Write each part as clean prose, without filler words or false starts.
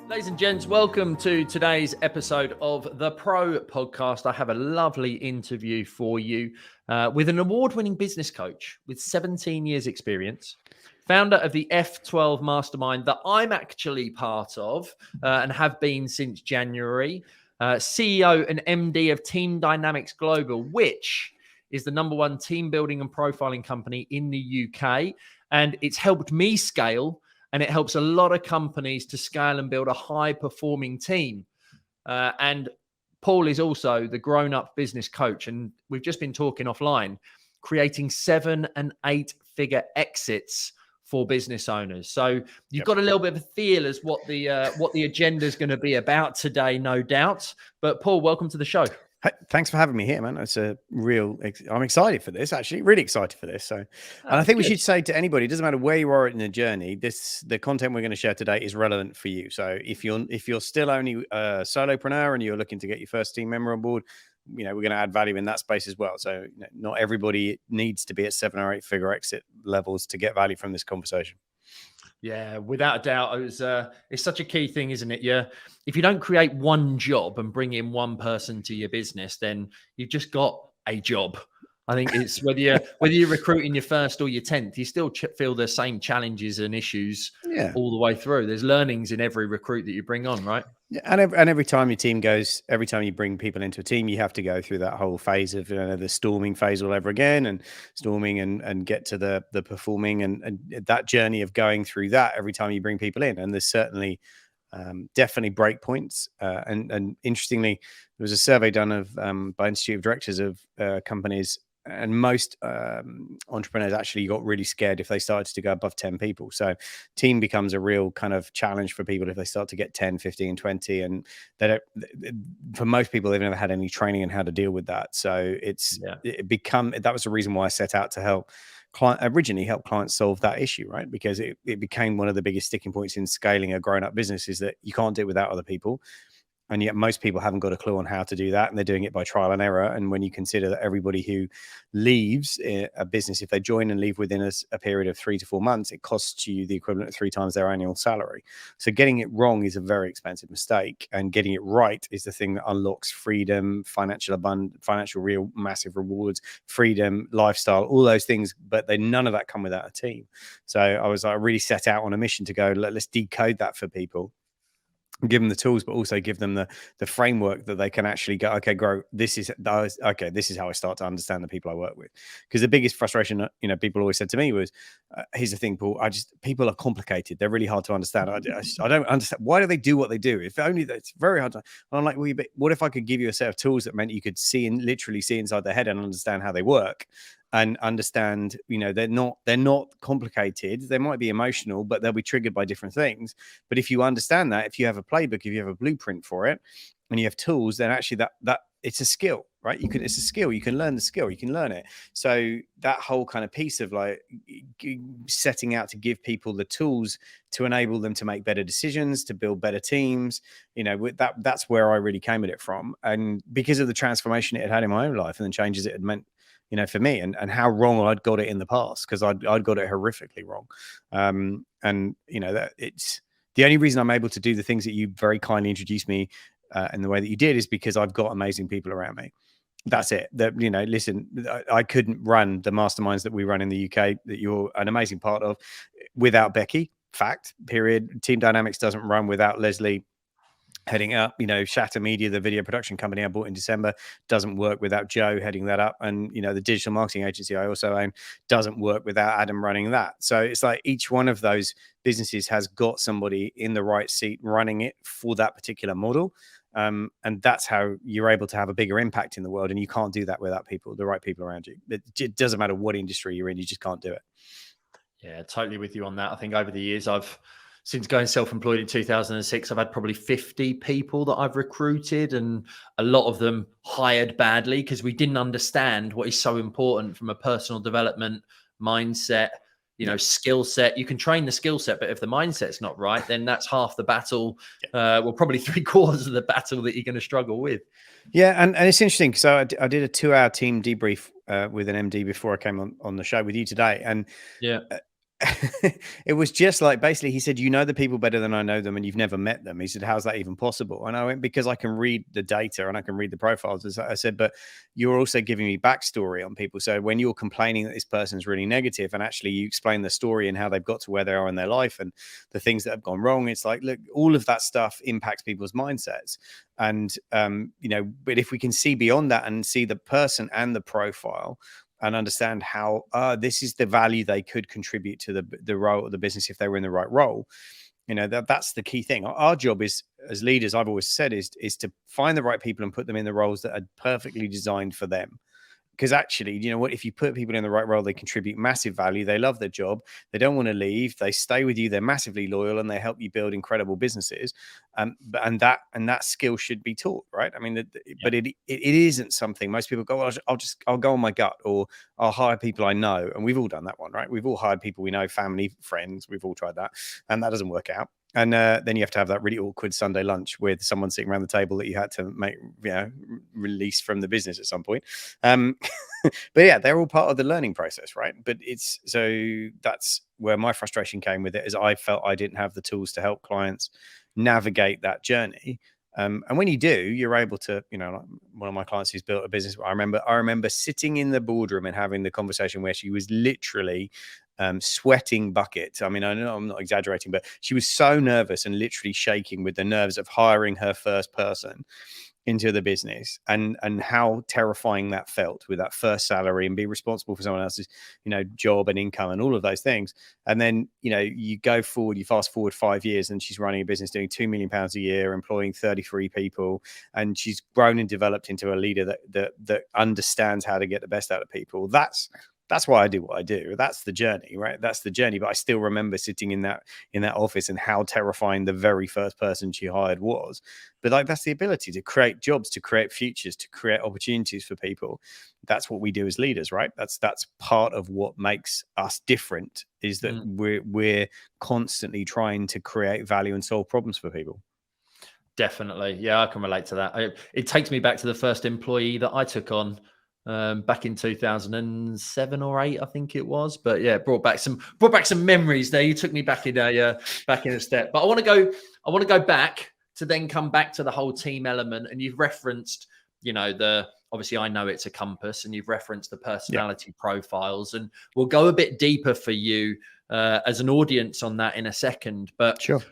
Ladies and gents, welcome to today's episode of the Pro Podcast. I have a lovely interview for you with an award-winning business coach with 17 years experience, founder of the F12 Mastermind that I'm actually part of and have been since January, CEO and MD of Team Dynamics Global, which is the #1 team building and profiling company in the UK. And it's helped me scale, and it helps a lot of companies to scale and build a high-performing team. And Paul is also the grown-up business coach, and we've just been talking offline, creating 7- and 8-figure exits for business owners. So you've got a little bit of a feel as what the agenda is going to be about today, no doubt. But Paul, welcome to the show. Hey, thanks for having me here, man. It's I'm excited for this, actually, really excited for this. So, and I think we should say to anybody, it doesn't matter where you are in the journey, the content we're going to share today is relevant for you. So if you're still only a solopreneur and you're looking to get your first team member on board, we're going to add value in that space as well. So not everybody needs to be at 7 or 8 figure exit levels to get value from this conversation. Yeah, without a doubt, it's such a key thing, isn't it? Yeah, if you don't create one job and bring in one person to your business, then you've just got a job. I think it's whether you're recruiting your first or your 10th, you still feel the same challenges and issues all the way through. There's learnings in every recruit that you bring on, right? Yeah, and every time every time you bring people into a team, you have to go through that whole phase of the storming phase all over again, and storming and get to the performing, and that journey of going through that every time you bring people in. And there's certainly definitely break points. And interestingly, there was a survey done by Institute of Directors of companies. And most entrepreneurs actually got really scared if they started to go above 10 people. So team becomes a real kind of challenge for people if they start to get 10, 15, 20. And for most people, they've never had any training in how to deal with that. So that was the reason why I set out to originally help clients solve that issue, right? Because it became one of the biggest sticking points in scaling a grown-up business, is that you can't do it without other people. And yet most people haven't got a clue on how to do that, and they're doing it by trial and error. And when you consider that everybody who leaves a business, if they join and leave within a period of 3 to 4 months, it costs you the equivalent of 3 times their annual salary. So getting it wrong is a very expensive mistake, and getting it right is the thing that unlocks freedom, financial abundance, financial real massive rewards, freedom, lifestyle, all those things. But none of that come without a team. So I really set out on a mission to go, let's decode that for people. Give them the tools, but also give them the framework that they can actually go, okay, grow. This is how I start to understand the people I work with. Because the biggest frustration, people always said to me was, here's the thing, Paul, people are complicated. They're really hard to understand. I don't understand. Why do they do what they do? If only it's very hard to, I'm like, well, what if I could give you a set of tools that meant you could literally see inside their head and understand how they work? And understand, they're not complicated. They might be emotional, but they'll be triggered by different things. But if you understand that, if you have a playbook, if you have a blueprint for it, and you have tools, then actually that it's a skill, right? It's a skill. You can learn the skill. You can learn it. So that whole kind of piece of like setting out to give people the tools to enable them to make better decisions, to build better teams, that's where I really came at it from. And because of the transformation it had in my own life and the changes it had meant, for me, and how wrong I'd got it in the past, because I'd got it horrifically wrong. That it's the only reason I'm able to do the things that you very kindly introduced me in the way that you did is because I've got amazing people around me. That's it. Listen, I couldn't run the masterminds that we run in the UK that you're an amazing part of without Becky. Fact, period. Team Dynamics doesn't run without Leslie heading up. Shatter Media, the video production company I bought in December, doesn't work without Joe heading that up. And, the digital marketing agency I also own doesn't work without Adam running that. So it's like each one of those businesses has got somebody in the right seat running it for that particular model. And that's how you're able to have a bigger impact in the world. And you can't do that without the right people around you. It doesn't matter what industry you're in, you just can't do it. Yeah, totally with you on that. I think over the years, since going self-employed in 2006, I've had probably 50 people that I've recruited, and a lot of them hired badly because we didn't understand what is so important from a personal development mindset, skill set. You can train the skill set, but if the mindset's not right, then that's half the battle. Probably 3/4 of the battle that you're going to struggle with. Yeah, and it's interesting. So I did a 2-hour team debrief with an MD before I came on the show with you today, and It was just like, basically, he said, you know the people better than I know them, and you've never met them. He said, how's that even possible? And I went, because I can read the data and I can read the profiles. I said, but you're also giving me backstory on people. So when you're complaining that this person's really negative, and actually you explain the story and how they've got to where they are in their life and the things that have gone wrong, it's like, look, all of that stuff impacts people's mindsets. And but if we can see beyond that and see the person and the profile, and understand how this is the value they could contribute to the role of the business if they were in the right role. That's the key thing. Our job is, as leaders, I've always said, is to find the right people and put them in the roles that are perfectly designed for them. Because actually, you know what, if you put people in the right role, they contribute massive value. They love their job. They don't want to leave. They stay with you. They're massively loyal, and they help you build incredible businesses. And that skill should be taught, right? I mean, but it isn't something most people go, well, I'll go on my gut, or I'll hire people I know. And we've all done that one, right? We've all hired people we know, family, friends. We've all tried that, and that doesn't work out. And then you have to have that really awkward Sunday lunch with someone sitting around the table that you had to make, release from the business at some point. But yeah, they're all part of the learning process, right? But that's where my frustration came with it, is I felt I didn't have the tools to help clients navigate that journey. And when you do, you're able to, like one of my clients who's built a business. I remember sitting in the boardroom and having the conversation where she was literally sweating buckets. I mean, I know I'm not exaggerating, but she was so nervous and literally shaking with the nerves of hiring her first person into the business, and how terrifying that felt with that first salary and be responsible for someone else's, job and income and all of those things. And then, you fast forward 5 years, and she's running a business doing £2 million a year, employing 33 people. And she's grown and developed into a leader that understands how to get the best out of people. That's why I do what I do. That's the journey, right? That's the journey. But I still remember sitting in that office and how terrifying the very first person she hired was. But that's the ability to create jobs, to create futures, to create opportunities for people. That's what we do as leaders, right? That's part of what makes us different, is that we're constantly trying to create value and solve problems for people. Definitely. Yeah, I can relate to that. It takes me back to the first employee that I took on back in 2007 or 8, I think it was. But yeah, brought back some memories there. You took me back in a step. But I want to go back to then come back to the whole team element. And you've referenced, obviously I know it's a compass, and you've referenced the personality profiles, and we'll go a bit deeper for you as an audience on that in a second. But sure,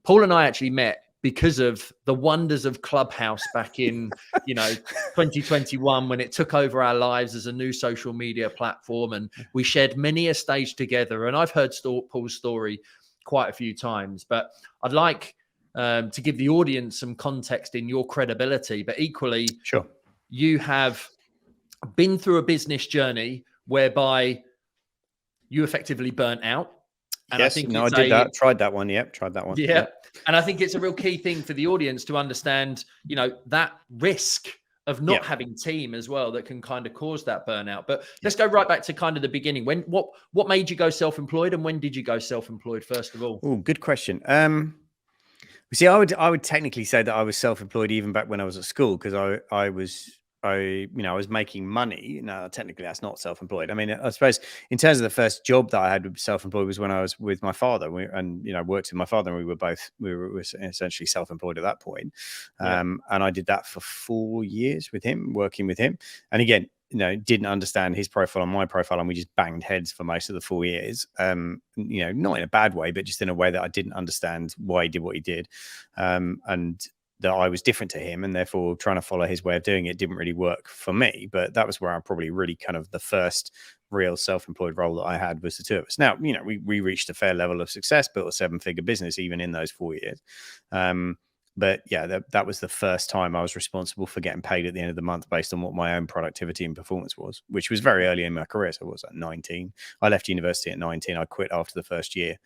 Paul and I actually met because of the wonders of Clubhouse back in, 2021, when it took over our lives as a new social media platform, and we shared many a stage together. And I've heard Paul's story quite a few times, but I'd like to give the audience some context in your credibility, but equally, sure, you have been through a business journey whereby you effectively burnt out. And yes, I think I did that. Tried that one. Yep. Tried that one. Yeah. Yep. And I think it's a real key thing for the audience to understand, that risk of not having team as well, that can kind of cause that burnout. But let's go right back to kind of the beginning. What made you go self-employed, and when did you go self-employed, first of all? Oh, good question. See, I would technically say that I was self-employed even back when I was at school, because I was making money. No, technically that's not self-employed. I mean, I suppose in terms of the first job that I had self-employed was when I was with my father, and worked with my father, and we were essentially self-employed at that point. And I did that for 4 years with him, working with him. And again, didn't understand his profile and my profile, and we just banged heads for most of the 4 years. Not in a bad way, but just in a way that I didn't understand why he did what he did. And that I was different to him, and therefore trying to follow his way of doing it didn't really work for me. But that was where I probably really kind of the first real self-employed role that I had was the two of us. Now, we reached a fair level of success, built a 7-figure business even in those 4 years. But yeah, that was the first time I was responsible for getting paid at the end of the month based on what my own productivity and performance was, which was very early in my career. So I was at 19. I left university at 19. I quit after the first year.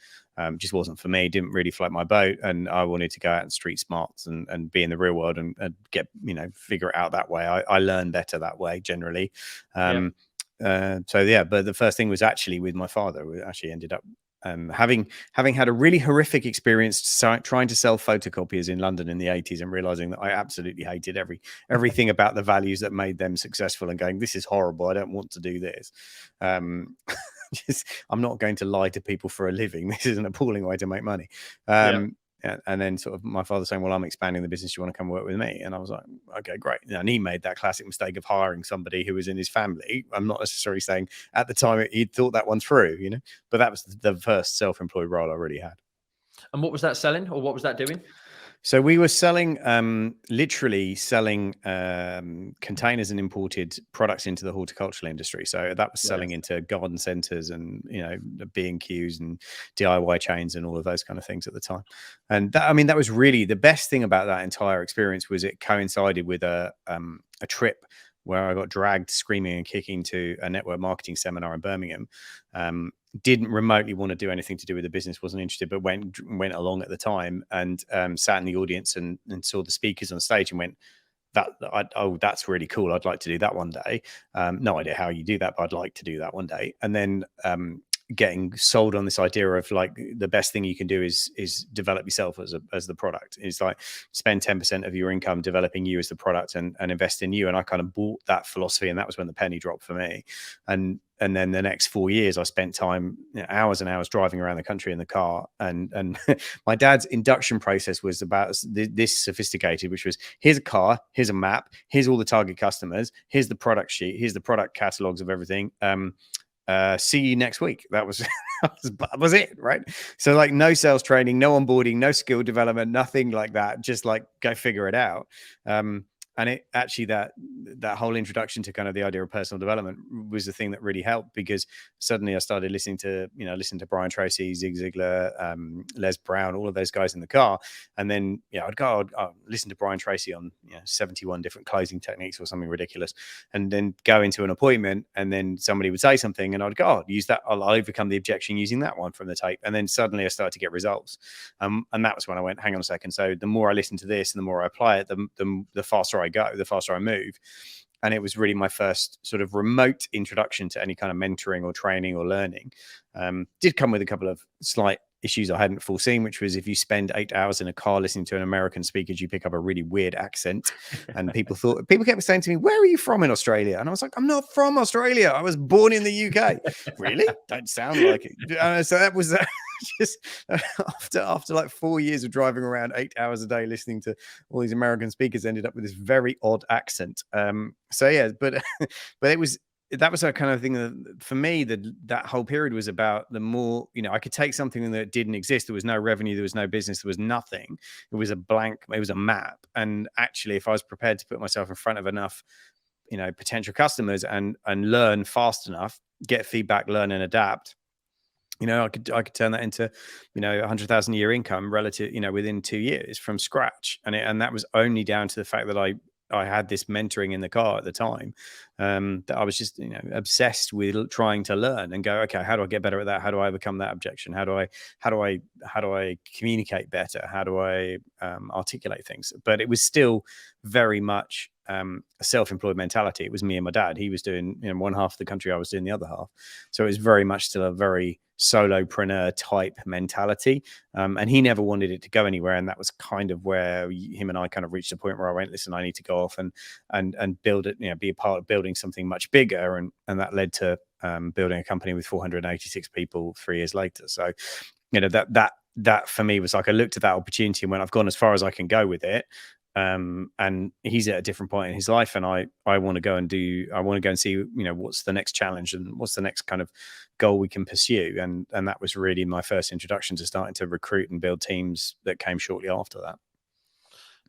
Just wasn't for me. Didn't really float my boat, and I wanted to go out and street smarts and be in the real world and get figure it out that way. I learn better that way generally. But the first thing was actually with my father. We actually ended up having had a really horrific experience trying to sell photocopiers in London in the 80s, and realizing that I absolutely hated everything about the values that made them successful, and going, this is horrible, I don't want to do this. I'm not going to lie to people for a living. This is an appalling way to make money. Yeah. And then sort of my father saying, well, I'm expanding the business. You want to come work with me? And I was like, okay, great. And he made that classic mistake of hiring somebody who was in his family. I'm not necessarily saying at the time he'd thought that one through, but that was the first self-employed role I really had. And what was that selling, or what was that doing? So we were selling, literally selling containers and imported products into the horticultural industry. So that was selling into garden centers and, the B&Qs and DIY chains and all of those kind of things at the time. And that was really the best thing about that entire experience was it coincided with a trip where I got dragged screaming and kicking to a network marketing seminar in Birmingham. Didn't remotely want to do anything to do with the business, wasn't interested, but went along at the time and sat in the audience and saw the speakers on stage and went, that's really cool. I'd like to do that one day. No idea how you do that, but I'd like to do that one day. And then getting sold on this idea of like the best thing you can do is develop yourself as the product. It's like spend 10% of your income developing you as the product and invest in you. And I kind of bought that philosophy, and that was when the penny dropped for me. And then the next 4 years, I spent time, hours and hours driving around the country in the car. And my dad's induction process was about this sophisticated, which was, here's a car, here's a map, here's all the target customers, here's the product sheet, here's the product catalogs of everything. See you next week. That was that was it, right? So like no sales training, no onboarding, no skill development, nothing like that. Just like go figure it out. And it actually that whole introduction to kind of the idea of personal development was the thing that really helped, because suddenly I started listening to Brian Tracy, Zig Ziglar, Les Brown, all of those guys in the car. And then, I'd listen to Brian Tracy on 71 different closing techniques or something ridiculous, and then go into an appointment, and then somebody would say something and I'd go, use that. I'll overcome the objection using that one from the tape. And then suddenly I started to get results. And that was when I went, hang on a second. So the more I listen to this and the more I apply it, the faster I go, the faster I move. And it was really my first sort of remote introduction to any kind of mentoring or training or learning. Did come with a couple of slight issues I hadn't foreseen, which was if you spend 8 hours in a car listening to an American speaker, you pick up a really weird accent. And people kept saying to me, where are you from in Australia? And I was like, I'm not from Australia. I was born in the UK. Really? Don't sound like it. So that was just after like 4 years of driving around 8 hours a day listening to all these American speakers, ended up with this very odd accent. But that was a kind of thing that for me, that whole period was about the more, I could take something that didn't exist. There was no revenue, there was no business, there was nothing. It was a blank, it was a map. And actually, if I was prepared to put myself in front of enough, potential customers and learn fast enough, get feedback, learn and adapt, I could turn that into, 100,000 a year income relative, within 2 years from scratch. And that was only down to the fact that I had this mentoring in the car at the time, that I was just, obsessed with trying to learn and go, okay, how do I get better at that? How do I overcome that objection? How do I communicate better? How do I articulate things? But it was still very much a self-employed mentality. It was me and my dad. He was doing one half of the country, I was doing the other half. So it was very much still a very solopreneur type mentality, and he never wanted it to go anywhere. And that was kind of where him and I kind of reached a point where I went, listen, I need to go off and build it, be a part of building something much bigger. And that led to building a company with 486 people 3 years later. So that for me was like, I looked at that opportunity and went, I've gone as far as I can go with it. And he's at a different point in his life, and I want to go and see, what's the next challenge and what's the next kind of goal we can pursue. And that was really my first introduction to starting to recruit and build teams that came shortly after that.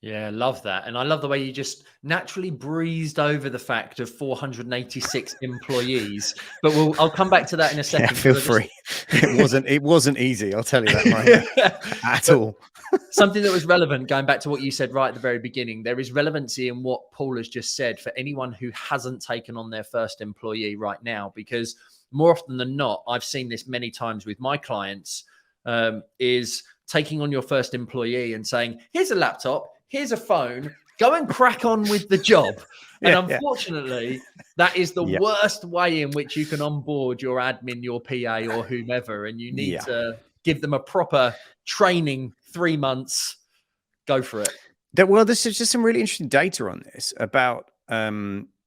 Yeah, love that. And I love the way you just naturally breezed over the fact of 486 employees. But I'll come back to that in a second. Yeah, feel free. It wasn't easy, I'll tell you that right now, at all. Something that was relevant, going back to what you said right at the very beginning, there is relevancy in what Paul has just said for anyone who hasn't taken on their first employee right now, because more often than not, I've seen this many times with my clients, is taking on your first employee and saying, here's a laptop, here's a phone, go and crack on with the job. And unfortunately, that is the worst way in which you can onboard your admin, your PA or whomever. And you need to give them a proper training, 3 months, go for it. Well, this is just some really interesting data on this about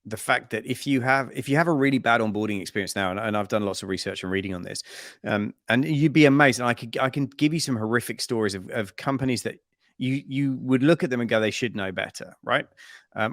the fact that if you have a really bad onboarding experience now, and I've done lots of research and reading on this, and you'd be amazed. And I can give you some horrific stories of companies that you would look at them and go, they should know better, right? I'll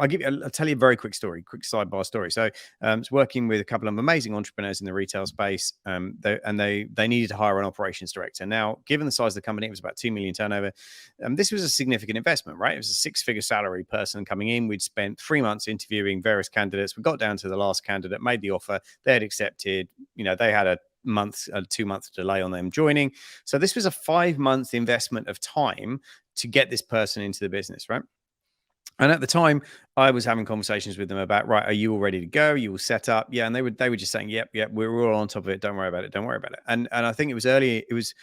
tell you a very quick sidebar story. So I was working with a couple of amazing entrepreneurs in the retail space, they needed to hire an operations director. Now, given the size of the company, it was about 2 million turnover. This was a significant investment, right? It was a 6-figure salary person coming in. We'd spent 3 months interviewing various candidates. We got down to the last candidate, made the offer. They had accepted. They had a 2-month delay on them joining. So this was a 5-month investment of time to get this person into the business, right? And at the time, I was having conversations with them about, right, are you all ready to go? Are you all set up? Yeah. And they were just saying, yep, we're all on top of it. Don't worry about it. Don't worry about it. And I think it was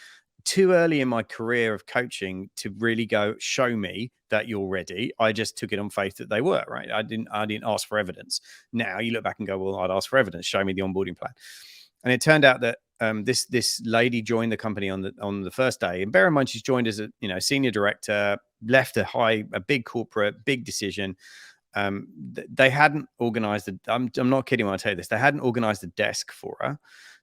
too early in my career of coaching to really go, show me that you're ready. I just took it on faith that they were, right? I didn't ask for evidence. Now you look back and go, well, I'd ask for evidence. Show me the onboarding plan. And it turned out that this lady joined the company on the first day. And bear in mind, she's joined as a senior director, left a big corporate, big decision. They hadn't organized I'm not kidding when I tell you this. They hadn't organized a desk for her.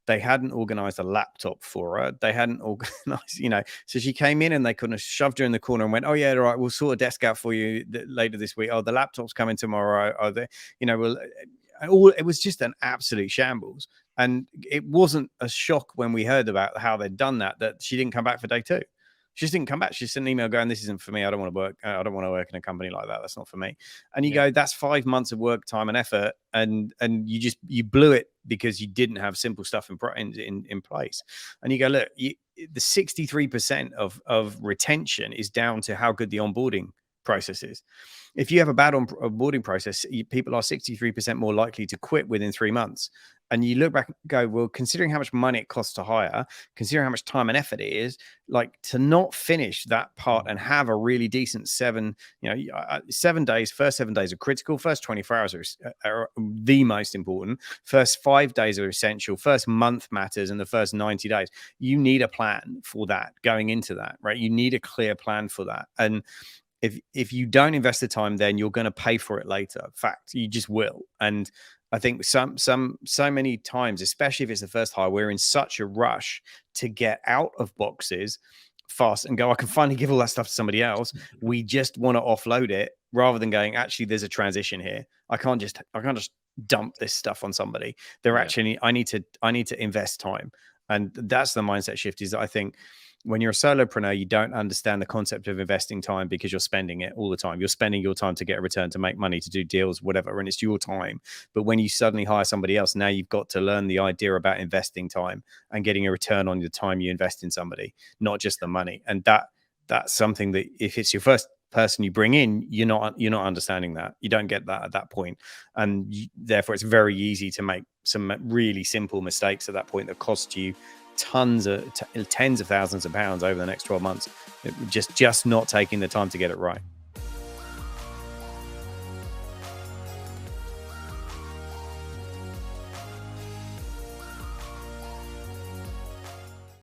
They hadn't organized a laptop for her. They hadn't organized, so she came in and they kind of shoved her in the corner and went, oh yeah, all right, we'll sort a desk out for you later this week. Oh, the laptop's coming tomorrow. Oh, it was just an absolute shambles. And it wasn't a shock when we heard about how they'd done that she didn't come back for day 2. She just didn't come back. She sent an email going, this isn't for me. I don't want to work. I don't want to work in a company like that. That's not for me. And you go, that's 5 months of work, time and effort. And you blew it because you didn't have simple stuff in place. And you go, look, the 63% of retention is down to how good the onboarding process is. If you have a bad onboarding process, people are 63% more likely to quit within 3 months. And you look back and go, well, considering how much money it costs to hire, considering how much time and effort it is, like to not finish that part and have a really decent 7 days, first 7 days are critical. First 24 hours are the most important. First 5 days are essential. First month matters, and the first 90 days. You need a plan for that going into that, right? You need a clear plan for that. And if you don't invest the time, then you're going to pay for it later. Fact, you just will. And I think so many times, especially if it's the first hire, we're in such a rush to get out of boxes fast and go, I can finally give all that stuff to somebody else. We just want to offload it rather than going, actually, there's a transition here. I can't just dump this stuff on somebody. I need to invest time. And that's the mindset shift. Is that I think when you're a solopreneur, you don't understand the concept of investing time because you're spending it all the time. You're spending your time to get a return, to make money, to do deals, whatever, and it's your time. But when you suddenly hire somebody else, now you've got to learn the idea about investing time and getting a return on the time you invest in somebody, not just the money. And that's something that if it's your first person you bring in, you're not understanding that. You don't get that at that point. And therefore, it's very easy to make some really simple mistakes at that point that cost you tens of thousands of pounds over the next 12 months, just not taking the time to get it right.